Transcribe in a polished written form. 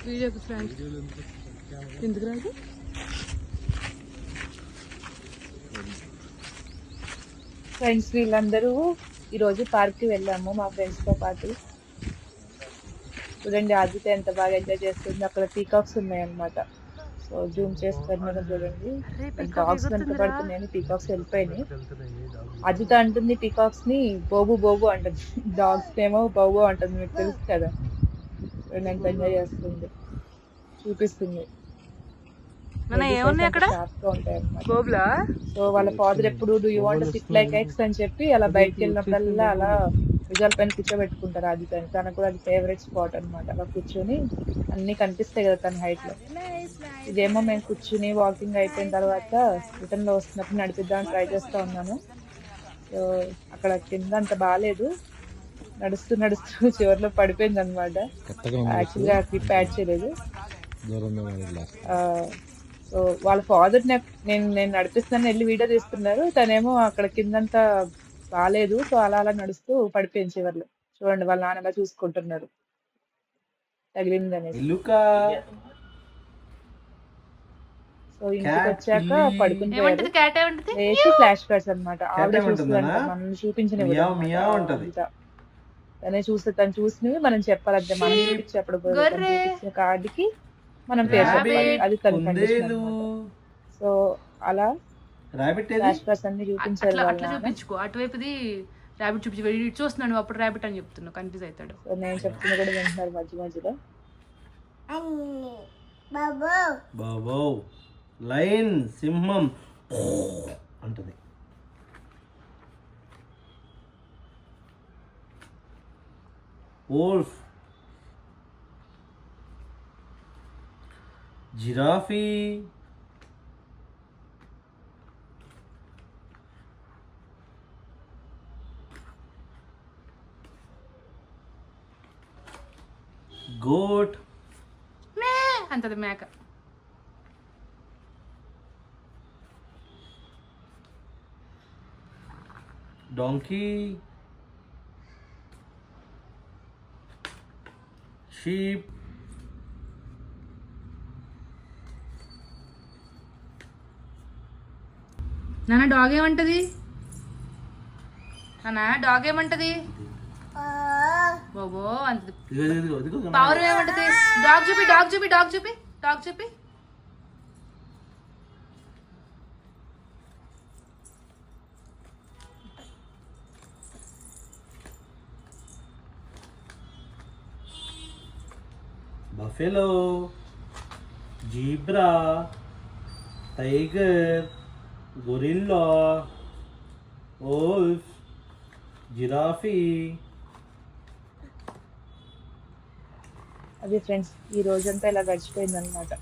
వీడియోకి ఫ్రెండ్స్ ఎందుకు రాదు? ఫ్రెండ్స్ వీళ్ళందరూ ఈరోజు పార్క్కి వెళ్ళాము మా ఫ్రెండ్స్తో పాటు. చూడండి ఆదిత్య ఎంత బాగా ఎంజాయ్ చేస్తుంది. అక్కడ పీకాక్స్ ఉన్నాయన్నమాట. సో జూమ్ చేస్తున్నారు చూడండి. డాగ్స్ వెంట పడుతున్నాయని పీకాక్స్ వెళ్ళిపోయినాయి. అజిత అంటుంది పీకాక్స్ ని బోబు బోబు అంటుంది, డాగ్స్ ఏమో బోబో అంటుంది. మీకు తెలుసు కదా. ఎంత ఎంజాయ్ చేస్తుంది, చూపిస్తుంది. సో వాళ్ళ ఫాదర్ ఎప్పుడు do you want SIT like X అని చెప్పి అలా బయటకు వెళ్ళినప్పుడల్లా అలా భుజాల పైన కూర్చోబెట్టుకుంటారు ఆదిత్యని. తనకు కూడా అది ఫేవరెట్ స్పాట్ అనమాట. అలా కూర్చొని అన్ని కనిపిస్తాయి కదా తన హైట్ లో. ఇదేమో మేము కూర్చుని వాకింగ్ అయిపోయిన తర్వాత రిటర్న్ లో వస్తున్నప్పుడు నడిపిద్దామని ట్రై చేస్తా ఉన్నాను. సో అక్కడ కింద అంత బాగాలేదు. నడుస్తూ నడుస్తూ చివరిలో పడిపోయింది అనమాట. యాక్చువల్గా క్లిప్ యాడ్ చేయలేదు. సో వాళ్ళ ఫాదర్ నేను నడిపిస్తాను వెళ్ళి వీడియో తీస్తున్నారు. తనేమో అక్కడ కిందంతా బాగాలేదు. సో అలా అలా నడుస్తూ పడిపోయింది చివర్లో. చూడండి వాళ్ళ నాన్నగా చూసుకుంటున్నారు తగిలింది అనేసి. సో ఇంటికి వచ్చాక పడుకుని లేచి ఫ్లాష్ కార్డ్స్ అనమాట. ఆవిడ చూస్తుందంట, మనం చూపించిన తనే చూస్తే తను చూసినవి మనం చెప్పాలంటే. మనం చూపించి చూపించిన కార్డుకి మనం పేరు చెప్పాలి. అది తన కండిషన్ అన్నమాట. సో అలా ఫ్లాష్ కార్డ్స్ అన్ని చూపించారు వాళ్ళ నాన్న. అటువైపుది ర్యాబిట్ చూపించి చూస్తున్నాను, అప్పుడు ర్యాబిట్ అని చెప్తున్నా, కన్ఫ్యూజ్ అవుతాడు. సో నేను చెప్తున్నా కూడా వింటున్నారు మధ్య మధ్యలో. బాబో లైన్ సింహం అంటది. wolf, జిరాఫీ, goat అంటది మేక. donkey, sheep, నాన్న డాగ్ ఏమంటది? నాన్న డాగ్ ఏమంటది? బాబో అంటది. పావురం ఏమంటది? డాగ్ చూపి డాగ్ చూపి డాగ్ చూపి డాగ్ చూపి. buffalo, zebra, tiger, gorilla, wolf, giraffe. అది ఫ్రెండ్స్ ఈ రోజంతా ఇలా గడిచిపోయింది అనమాట.